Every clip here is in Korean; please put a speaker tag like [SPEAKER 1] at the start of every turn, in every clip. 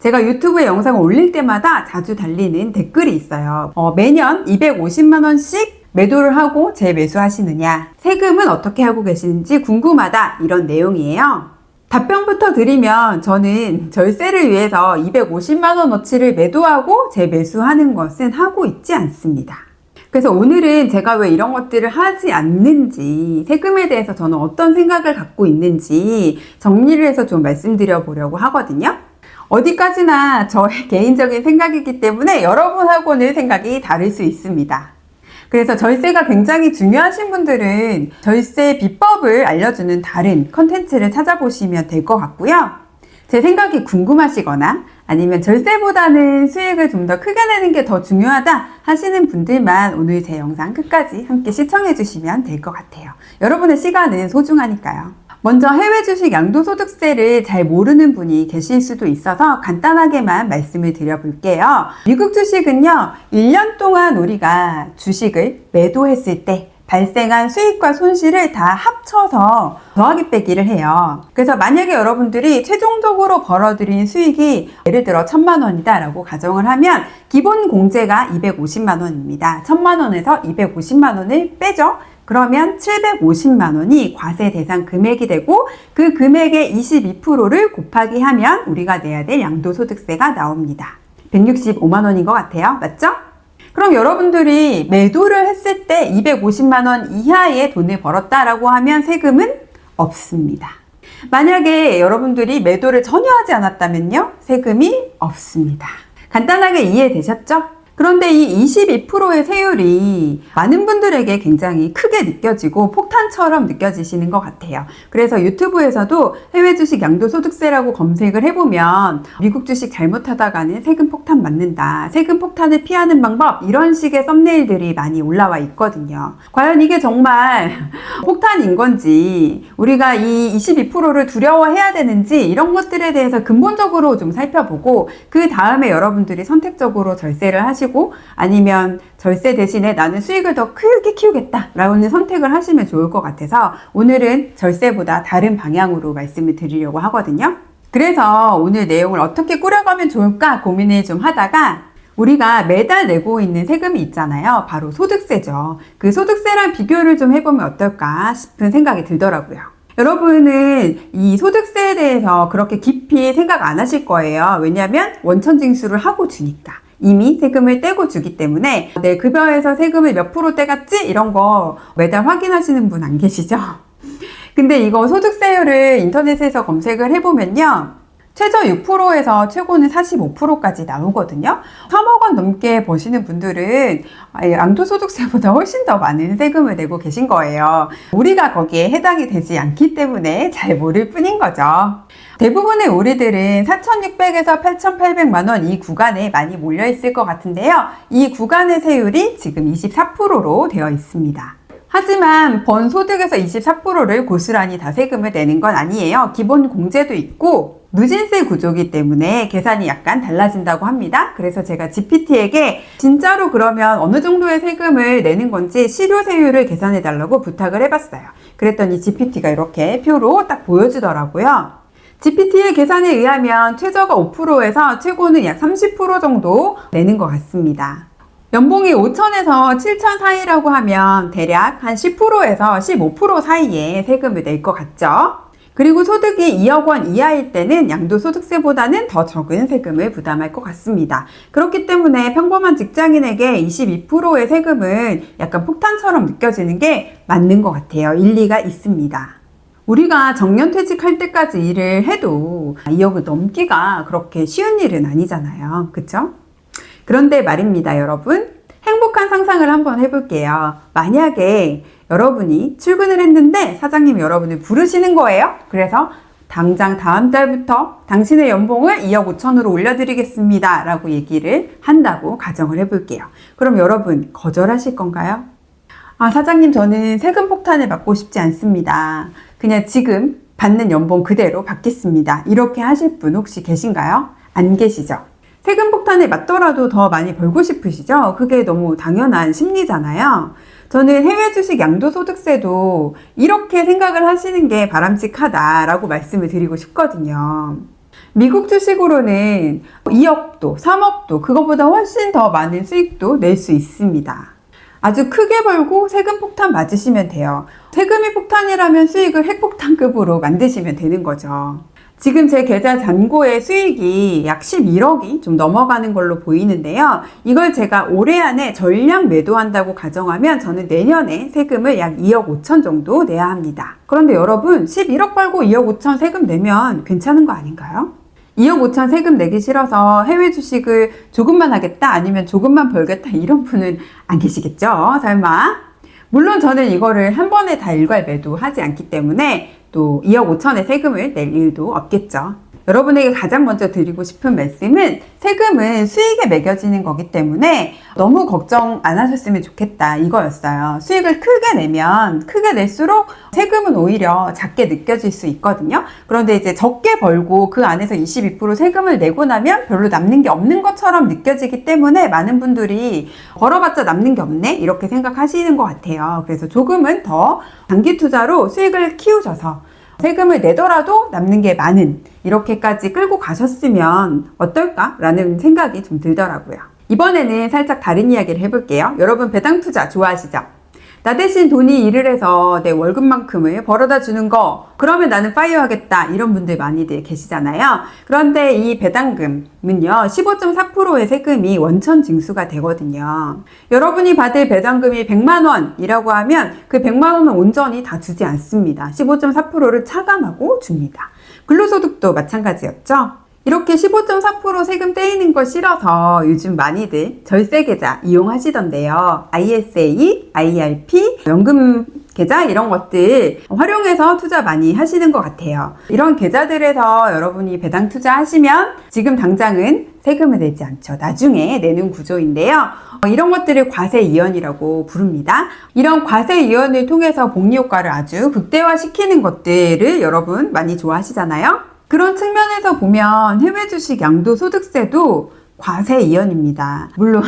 [SPEAKER 1] 제가 유튜브에 영상을 올릴 때마다 자주 달리는 댓글이 있어요. 매년 250만원씩 매도를 하고 재매수하시느냐, 세금은 어떻게 하고 계시는지 궁금하다, 이런 내용이에요. 답변부터 드리면 저는 절세를 위해서 250만원어치를 매도하고 재매수하는 것은 하고 있지 않습니다. 그래서 오늘은 제가 왜 이런 것들을 하지 않는지, 세금에 대해서 저는 어떤 생각을 갖고 있는지 정리를 해서 좀 말씀드려 보려고 하거든요. 어디까지나 저의 개인적인 생각이기 때문에 여러분하고는 생각이 다를 수 있습니다. 그래서 절세가 굉장히 중요하신 분들은 절세 비법을 알려주는 다른 컨텐츠를 찾아보시면 될 것 같고요. 제 생각이 궁금하시거나 아니면 절세보다는 수익을 좀 더 크게 내는 게 더 중요하다 하시는 분들만 오늘 제 영상 끝까지 함께 시청해 주시면 될 것 같아요. 여러분의 시간은 소중하니까요. 먼저 해외 주식 양도소득세를 잘 모르는 분이 계실 수도 있어서 간단하게만 말씀을 드려볼게요. 미국 주식은요, 1년 동안 우리가 주식을 매도했을 때 발생한 수익과 손실을 다 합쳐서 더하기 빼기를 해요. 그래서 만약에 여러분들이 최종적으로 벌어들인 수익이 예를 들어 1000만원이다 라고 가정을 하면 기본 공제가 250만원입니다. 1000만원에서 250만원을 빼죠. 그러면 750만원이 과세 대상 금액이 되고 그 금액의 22%를 곱하기 하면 우리가 내야 될 양도소득세가 나옵니다. 165만원인 것 같아요. 맞죠? 그럼 여러분들이 매도를 했을 때 250만원 이하의 돈을 벌었다라고 하면 세금은 없습니다. 만약에 여러분들이 매도를 전혀 하지 않았다면요, 세금이 없습니다. 간단하게 이해되셨죠? 그런데 이 22%의 세율이 많은 분들에게 굉장히 크게 느껴지고 폭탄처럼 느껴지시는 것 같아요. 그래서 유튜브에서도 해외 주식 양도소득세라고 검색을 해보면 미국 주식 잘못하다가는 세금 폭탄 맞는다, 세금 폭탄을 피하는 방법, 이런 식의 썸네일들이 많이 올라와 있거든요. 과연 이게 정말 폭탄인 건지, 우리가 이 22%를 두려워해야 되는지, 이런 것들에 대해서 근본적으로 좀 살펴보고 그 다음에 여러분들이 선택적으로 절세를 하시고 아니면 절세 대신에 나는 수익을 더 크게 키우겠다 라는 선택을 하시면 좋을 것 같아서 오늘은 절세보다 다른 방향으로 말씀을 드리려고 하거든요. 그래서 오늘 내용을 어떻게 꾸려가면 좋을까 고민을 좀 하다가 우리가 매달 내고 있는 세금이 있잖아요. 바로 소득세죠. 그 소득세랑 비교를 좀 해보면 어떨까 싶은 생각이 들더라고요. 여러분은 이 소득세에 대해서 그렇게 깊이 생각 안 하실 거예요. 왜냐하면 원천징수를 하고 주니까. 이미 세금을 떼고 주기 때문에 내 급여에서 세금을 몇 프로 떼갔지? 이런 거 매달 확인하시는 분 안 계시죠? 근데 이거 소득세율을 인터넷에서 검색을 해보면요, 최저 6%에서 최고는 45%까지 나오거든요. 3억 원 넘게 버시는 분들은 양도소득세보다 훨씬 더 많은 세금을 내고 계신 거예요. 우리가 거기에 해당이 되지 않기 때문에 잘 모를 뿐인 거죠. 대부분의 우리들은 4,600에서 8,800만원 이 구간에 많이 몰려 있을 것 같은데요. 이 구간의 세율이 지금 24%로 되어 있습니다. 하지만 번 소득에서 24%를 고스란히 다 세금을 내는 건 아니에요. 기본 공제도 있고 누진세 구조이기 때문에 계산이 약간 달라진다고 합니다. 그래서 제가 GPT에게 진짜로 그러면 어느 정도의 세금을 내는 건지 실효세율을 계산해 달라고 부탁을 해봤어요. 그랬더니 GPT가 이렇게 표로 딱 보여주더라고요. GPT의 계산에 의하면 최저가 5%에서 최고는 약 30% 정도 내는 것 같습니다. 연봉이 5천에서 7천 사이라고 하면 대략 한 10%에서 15% 사이에 세금을 낼 것 같죠? 그리고 소득이 2억 원 이하일 때는 양도소득세보다는 더 적은 세금을 부담할 것 같습니다. 그렇기 때문에 평범한 직장인에게 22%의 세금은 약간 폭탄처럼 느껴지는 게 맞는 것 같아요. 일리가 있습니다. 우리가 정년퇴직할 때까지 일을 해도 2억을 넘기가 그렇게 쉬운 일은 아니잖아요. 그쵸? 그런데 말입니다, 여러분. 행복한 상상을 한번 해볼게요. 만약에 여러분이 출근을 했는데 사장님이 여러분을 부르시는 거예요. 그래서 당장 다음 달부터 당신의 연봉을 2억 5천으로 올려드리겠습니다 라고 얘기를 한다고 가정을 해볼게요. 그럼 여러분 거절하실 건가요? 아, 사장님, 저는 세금 폭탄을 맞고 싶지 않습니다. 그냥 지금 받는 연봉 그대로 받겠습니다. 이렇게 하실 분 혹시 계신가요? 안 계시죠? 세금 폭탄을 맞더라도 더 많이 벌고 싶으시죠? 그게 너무 당연한 심리잖아요. 저는 해외 주식 양도소득세도 이렇게 생각을 하시는 게 바람직하다라고 말씀을 드리고 싶거든요. 미국 주식으로는 2억도, 3억도, 그거보다 훨씬 더 많은 수익도 낼 수 있습니다. 아주 크게 벌고 세금 폭탄 맞으시면 돼요. 세금이 폭탄이라면 수익을 핵폭탄급으로 만드시면 되는 거죠. 지금 제 계좌 잔고의 수익이 약 11억이 좀 넘어가는 걸로 보이는데요. 이걸 제가 올해 안에 전량 매도한다고 가정하면 저는 내년에 세금을 약 2억 5천 정도 내야 합니다. 그런데 여러분 11억 벌고 2억 5천 세금 내면 괜찮은 거 아닌가요? 2억 5천 세금 내기 싫어서 해외 주식을 조금만 하겠다 아니면 조금만 벌겠다 이런 분은 안 계시겠죠? 설마? 물론 저는 이거를 한 번에 다 일괄 매도하지 않기 때문에 또 2억 5천의 세금을 낼 일도 없겠죠. 여러분에게 가장 먼저 드리고 싶은 말씀은 세금은 수익에 매겨지는 거기 때문에 너무 걱정 안 하셨으면 좋겠다 이거였어요. 수익을 크게 내면 크게 낼수록 세금은 오히려 작게 느껴질 수 있거든요. 그런데 이제 적게 벌고 그 안에서 22% 세금을 내고 나면 별로 남는 게 없는 것처럼 느껴지기 때문에 많은 분들이 벌어봤자 남는 게 없네 이렇게 생각하시는 것 같아요. 그래서 조금은 더 장기 투자로 수익을 키우셔서 세금을 내더라도 남는 게 많은 이렇게까지 끌고 가셨으면 어떨까라는 생각이 좀 들더라고요. 이번에는 살짝 다른 이야기를 해볼게요. 여러분 배당 투자 좋아하시죠? 나 대신 돈이 일을 해서 내 월급만큼을 벌어다 주는 거 그러면 나는 파이어 하겠다 이런 분들 많이들 계시잖아요. 그런데 이 배당금은요 15.4%의 세금이 원천 징수가 되거든요. 여러분이 받을 배당금이 100만 원이라고 하면 그 100만 원은 온전히 다 주지 않습니다. 15.4%를 차감하고 줍니다. 근로소득도 마찬가지였죠. 이렇게 15.4% 세금 떼이는 거 싫어서 요즘 많이들 절세계좌 이용하시던데요. ISA, IRP, 연금 계좌 이런 것들 활용해서 투자 많이 하시는 것 같아요. 이런 계좌들에서 여러분이 배당 투자하시면 지금 당장은 세금을 내지 않죠. 나중에 내는 구조인데요. 이런 것들을 과세이연이라고 부릅니다. 이런 과세이연을 통해서 복리효과를 아주 극대화시키는 것들을 여러분 많이 좋아하시잖아요. 그런 측면에서 보면 해외 주식 양도소득세도 과세이연입니다. 물론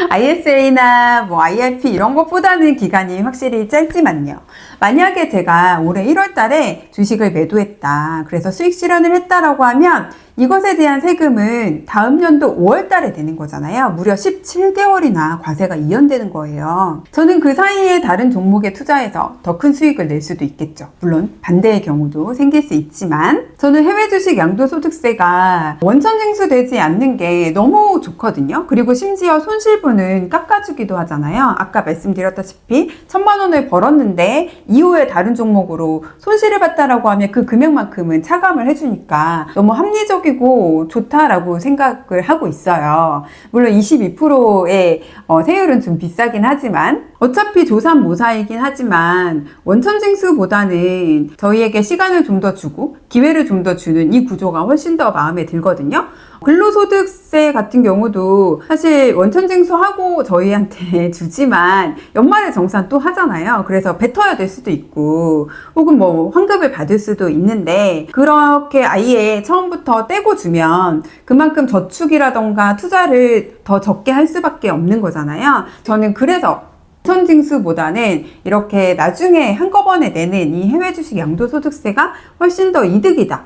[SPEAKER 1] ISA나 IRP 이런 것보다는 기간이 확실히 짧지만요. 만약에 제가 올해 1월 달에 주식을 매도했다. 그래서 수익 실현을 했다라고 하면 이것에 대한 세금은 다음 연도 5월 달에 되는 거잖아요. 무려 17개월이나 과세가 이연되는 거예요. 저는 그 사이에 다른 종목에 투자해서 더 큰 수익을 낼 수도 있겠죠. 물론 반대의 경우도 생길 수 있지만 저는 해외 주식 양도소득세가 원천 징수되지 않는 게 너무 좋거든요. 그리고 심지어 손실분은 깎아주기도 하잖아요. 아까 말씀드렸다시피 1,000만 원을 벌었는데 이후에 다른 종목으로 손실을 봤다라고 하면 그 금액만큼은 차감을 해주니까 너무 합리적이고 좋다라고 생각을 하고 있어요. 물론 22%의 세율은 좀 비싸긴 하지만 어차피 조삼모사이긴 하지만 원천징수보다는 저희에게 시간을 좀 더 주고 기회를 좀 더 주는 이 구조가 훨씬 더 마음에 들거든요. 근로소득세 같은 경우도 사실 원천징수하고 저희한테 주지만 연말에 정산 또 하잖아요. 그래서 뱉어야 될 수도 있고 혹은 환급을 받을 수도 있는데 그렇게 아예 처음부터 떼고 주면 그만큼 저축이라던가 투자를 더 적게 할 수밖에 없는 거잖아요. 저는 그래서 원천징수보다는 이렇게 나중에 한꺼번에 내는 이 해외 주식 양도소득세가 훨씬 더 이득이다.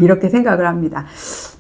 [SPEAKER 1] 이렇게 생각을 합니다.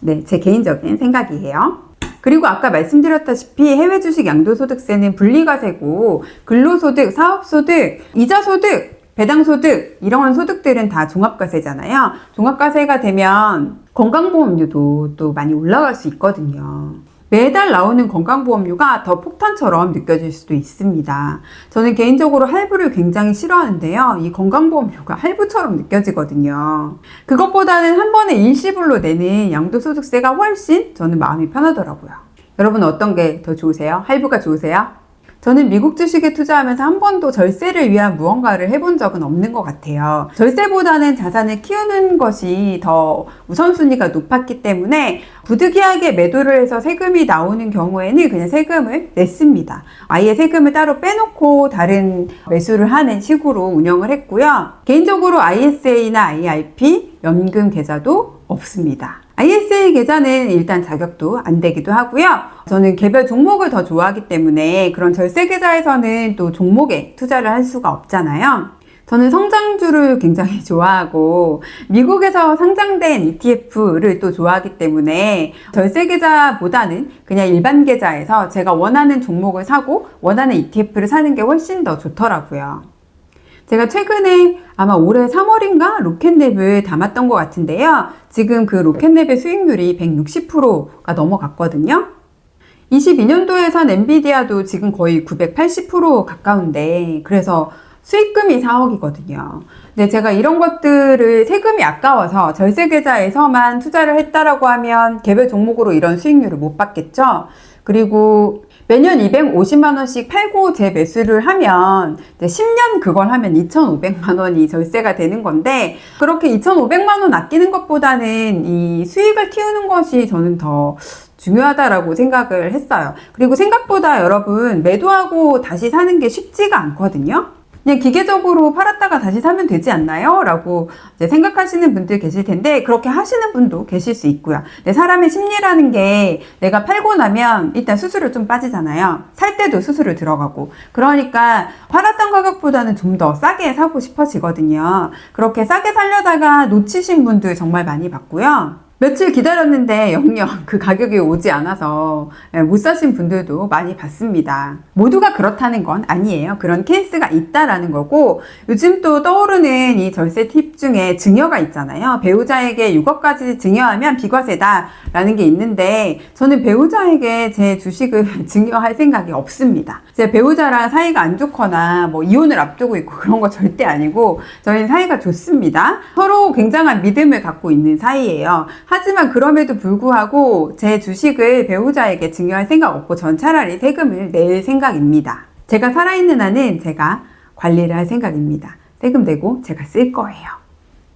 [SPEAKER 1] 네, 제 개인적인 생각이에요. 그리고 아까 말씀드렸다시피 해외 주식 양도소득세는 분리과세고 근로소득, 사업소득, 이자소득, 배당소득 이런 소득들은 다 종합과세잖아요. 종합과세가 되면 건강보험료도 또 많이 올라갈 수 있거든요. 매달 나오는 건강보험료가 더 폭탄처럼 느껴질 수도 있습니다. 저는 개인적으로 할부를 굉장히 싫어하는데요. 이 건강보험료가 할부처럼 느껴지거든요. 그것보다는 한 번에 일시불로 내는 양도소득세가 훨씬 저는 마음이 편하더라고요. 여러분 어떤 게 더 좋으세요? 할부가 좋으세요? 저는 미국 주식에 투자하면서 한 번도 절세를 위한 무언가를 해본 적은 없는 것 같아요. 절세보다는 자산을 키우는 것이 더 우선순위가 높았기 때문에 부득이하게 매도를 해서 세금이 나오는 경우에는 그냥 세금을 냈습니다. 아예 세금을 따로 빼놓고 다른 매수를 하는 식으로 운영을 했고요. 개인적으로 ISA나 IRP, 연금 계좌도 없습니다. ISA 계좌는 일단 자격도 안 되기도 하고요. 저는 개별 종목을 더 좋아하기 때문에 그런 절세 계좌에서는 또 종목에 투자를 할 수가 없잖아요. 저는 성장주를 굉장히 좋아하고 미국에서 상장된 ETF를 또 좋아하기 때문에 절세 계좌보다는 그냥 일반 계좌에서 제가 원하는 종목을 사고 원하는 ETF를 사는 게 훨씬 더 좋더라고요. 제가 최근에 아마 올해 3월인가 로켓랩을 담았던 것 같은데요. 지금 그 로켓랩의 수익률이 160%가 넘어갔거든요. 22년도에 산 엔비디아도 지금 거의 980% 가까운데, 그래서 수익금이 4억이거든요. 근데 제가 이런 것들을 세금이 아까워서 절세 계좌에서만 투자를 했다라고 하면 개별 종목으로 이런 수익률을 못 받겠죠. 그리고 매년 250만 원씩 팔고 재매수를 하면 10년 그걸 하면 2,500만 원이 절세가 되는 건데, 그렇게 2,500만 원 아끼는 것보다는 이 수익을 키우는 것이 저는 더 중요하다라고 생각을 했어요. 그리고 생각보다 여러분 매도하고 다시 사는 게 쉽지가 않거든요. 그냥 기계적으로 팔았다가 다시 사면 되지 않나요? 라고 이제 생각하시는 분들 계실 텐데, 그렇게 하시는 분도 계실 수 있고요. 근데 사람의 심리라는 게 내가 팔고 나면 일단 수수료 좀 빠지잖아요. 살 때도 수수료 들어가고. 그러니까 팔았던 가격보다는 좀 더 싸게 사고 싶어지거든요. 그렇게 싸게 살려다가 놓치신 분들 정말 많이 봤고요. 며칠 기다렸는데 영영 그 가격이 오지 않아서 못 사신 분들도 많이 봤습니다. 모두가 그렇다는 건 아니에요. 그런 케이스가 있다라는 거고, 요즘 또 떠오르는 이 절세 팁 중에 증여가 있잖아요. 배우자에게 6억까지 증여하면 비과세다라는 게 있는데, 저는 배우자에게 제 주식을 증여할 생각이 없습니다. 제 배우자랑 사이가 안 좋거나 뭐 이혼을 앞두고 있고 그런 거 절대 아니고, 저희는 사이가 좋습니다. 서로 굉장한 믿음을 갖고 있는 사이예요. 하지만 그럼에도 불구하고 제 주식을 배우자에게 증여할 생각 없고 전 차라리 세금을 낼 생각입니다. 제가 살아있는 한은 제가 관리를 할 생각입니다. 세금 내고 제가 쓸 거예요.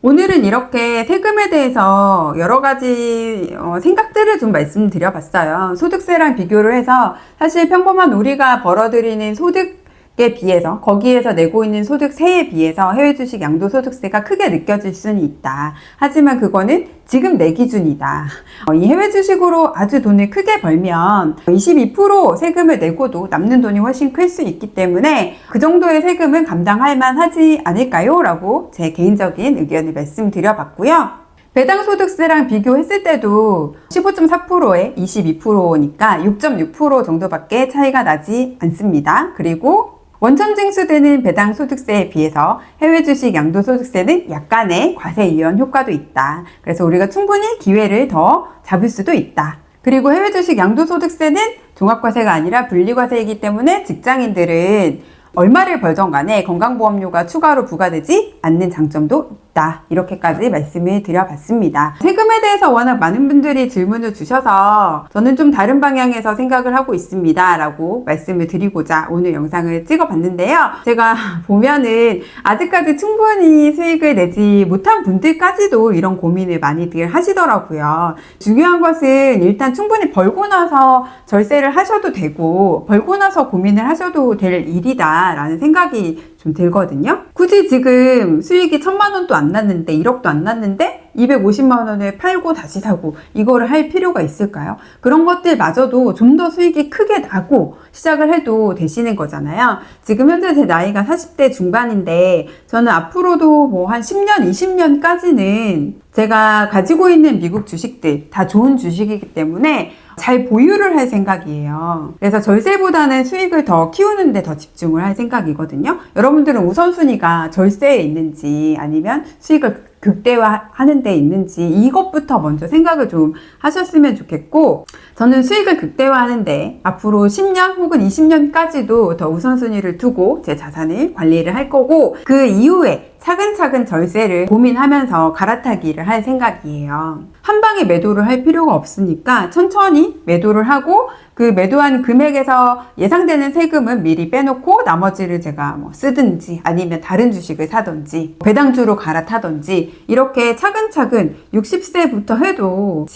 [SPEAKER 1] 오늘은 이렇게 세금에 대해서 여러 가지 생각들을 좀 말씀드려봤어요. 소득세랑 비교를 해서 사실 평범한 우리가 벌어들이는 소득에 비해서, 거기에서 내고 있는 소득세에 비해서 해외 주식 양도소득세가 크게 느껴질 수는 있다. 하지만 그거는 지금 내 기준이다. 이 해외 주식으로 아주 돈을 크게 벌면 22% 세금을 내고도 남는 돈이 훨씬 클 수 있기 때문에 그 정도의 세금은 감당할 만하지 않을까요? 라고 제 개인적인 의견을 말씀드려봤고요. 배당소득세랑 비교했을 때도 15.4%에 22%니까 6.6% 정도밖에 차이가 나지 않습니다. 그리고 원천징수되는 배당소득세에 비해서 해외 주식 양도소득세는 약간의 과세 이연 효과도 있다. 그래서 우리가 충분히 기회를 더 잡을 수도 있다. 그리고 해외 주식 양도소득세는 종합과세가 아니라 분리과세이기 때문에 직장인들은 얼마를 벌던 간에 건강보험료가 추가로 부과되지 않는 장점도 있다. 이렇게까지 말씀을 드려봤습니다. 세금에 대해서 워낙 많은 분들이 질문을 주셔서 저는 좀 다른 방향에서 생각을 하고 있습니다. 라고 말씀을 드리고자 오늘 영상을 찍어봤는데요. 제가 보면은 아직까지 충분히 수익을 내지 못한 분들까지도 이런 고민을 많이들 하시더라고요. 중요한 것은 일단 충분히 벌고 나서 절세를 하셔도 되고 벌고 나서 고민을 하셔도 될 일이다 라는 생각이 좀 들거든요. 굳이 지금 수익이 1,000만 원도 안 났는데 1억도 안 났는데 250만 원을 팔고 다시 사고 이거를 할 필요가 있을까요? 그런 것들마저도 좀 더 수익이 크게 나고 시작을 해도 되시는 거잖아요. 지금 현재 제 나이가 40대 중반인데 저는 앞으로도 뭐 한 10년, 20년까지는 제가 가지고 있는 미국 주식들 다 좋은 주식이기 때문에 잘 보유를 할 생각이에요. 그래서 절세보다는 수익을 더 키우는 데 더 집중을 할 생각이거든요. 여러분들은 우선순위가 절세에 있는지 아니면 수익을 극대화하는 데 있는지 이것부터 먼저 생각을 좀 하셨으면 좋겠고, 저는 수익을 극대화하는데 앞으로 10년 혹은 20년까지도 더 우선순위를 두고 제 자산을 관리를 할 거고, 그 이후에 차근차근 절세를 고민하면서 갈아타기를 할 생각이에요. 한 방에 매도를 할 필요가 없으니까 천천히 매도를 하고 그 매도한 금액에서 예상되는 세금은 미리 빼놓고 나머지를 제가 뭐 쓰든지 아니면 다른 주식을 사든지 배당주로 갈아타든지 이렇게 차근차근 60세부터 해도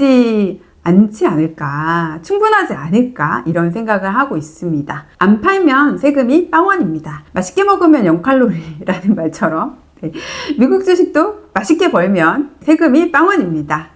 [SPEAKER 1] 않지 않을까, 충분하지 않을까 이런 생각을 하고 있습니다. 안 팔면 세금이 빵원입니다. 맛있게 먹으면 0칼로리라는 말처럼 미국 주식도 맛있게 벌면 세금이 빵원입니다.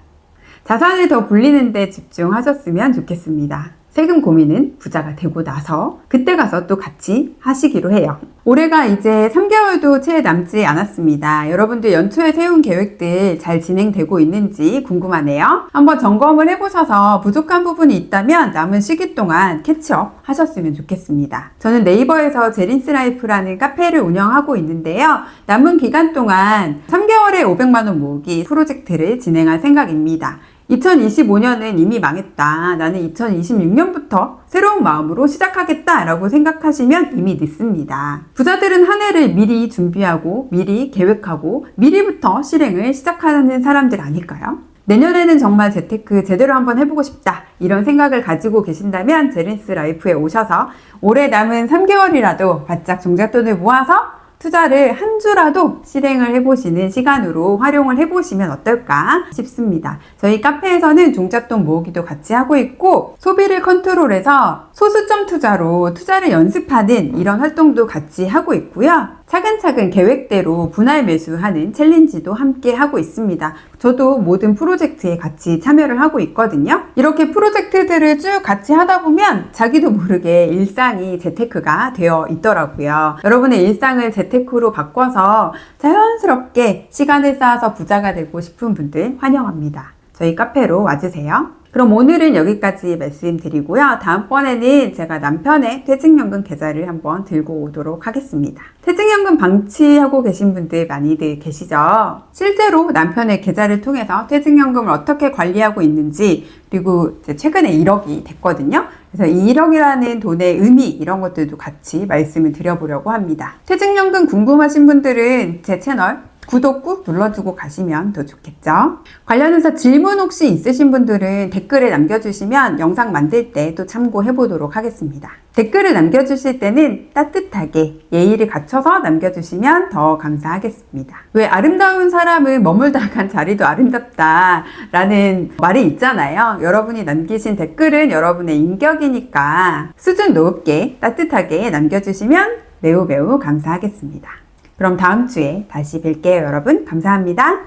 [SPEAKER 1] 자산을 더 불리는 데 집중하셨으면 좋겠습니다. 세금 고민은 부자가 되고 나서 그때 가서 또 같이 하시기로 해요. 올해가 이제 3개월도 채 남지 않았습니다. 여러분들 연초에 세운 계획들 잘 진행되고 있는지 궁금하네요. 한번 점검을 해보셔서 부족한 부분이 있다면 남은 시기 동안 캐치업 하셨으면 좋겠습니다. 저는 네이버에서 제린스라이프라는 카페를 운영하고 있는데요. 남은 기간 동안 3개월에 500만원 모으기 프로젝트를 진행할 생각입니다. 2025년은 이미 망했다. 나는 2026년부터 새로운 마음으로 시작하겠다 라고 생각하시면 이미 늦습니다. 부자들은 한 해를 미리 준비하고 미리 계획하고 미리부터 실행을 시작하는 사람들 아닐까요? 내년에는 정말 재테크 제대로 한번 해보고 싶다 이런 생각을 가지고 계신다면 제린스 라이프에 오셔서 올해 남은 3개월이라도 바짝 종잣돈을 모아서 투자를 한 주라도 실행을 해보시는 시간으로 활용을 해보시면 어떨까 싶습니다. 저희 카페에서는 종잣돈 모으기도 같이 하고 있고 소비를 컨트롤해서 소수점 투자로 투자를 연습하는 이런 활동도 같이 하고 있고요. 차근차근 계획대로 분할 매수하는 챌린지도 함께 하고 있습니다. 저도 모든 프로젝트에 같이 참여를 하고 있거든요. 이렇게 프로젝트들을 쭉 같이 하다 보면 자기도 모르게 일상이 재테크가 되어 있더라고요. 여러분의 일상을 재테크로 바꿔서 자연스럽게 시간을 쌓아서 부자가 되고 싶은 분들 환영합니다. 저희 카페로 와주세요. 그럼 오늘은 여기까지 말씀드리고요. 다음번에는 제가 남편의 퇴직연금 계좌를 한번 들고 오도록 하겠습니다. 퇴직연금 방치하고 계신 분들 많이들 계시죠? 실제로 남편의 계좌를 통해서 퇴직연금을 어떻게 관리하고 있는지 그리고 최근에 1억이 됐거든요. 그래서 이 1억이라는 돈의 의미 이런 것들도 같이 말씀을 드려보려고 합니다. 퇴직연금 궁금하신 분들은 제 채널 구독 꾹 눌러주고 가시면 더 좋겠죠. 관련해서 질문 혹시 있으신 분들은 댓글에 남겨주시면 영상 만들 때 또 참고해 보도록 하겠습니다. 댓글을 남겨주실 때는 따뜻하게 예의를 갖춰서 남겨주시면 더 감사하겠습니다. 왜 아름다운 사람은 머물다 간 자리도 아름답다 라는 말이 있잖아요. 여러분이 남기신 댓글은 여러분의 인격이니까 수준 높게 따뜻하게 남겨주시면 매우 감사하겠습니다. 그럼 다음 주에 다시 뵐게요, 여러분. 감사합니다.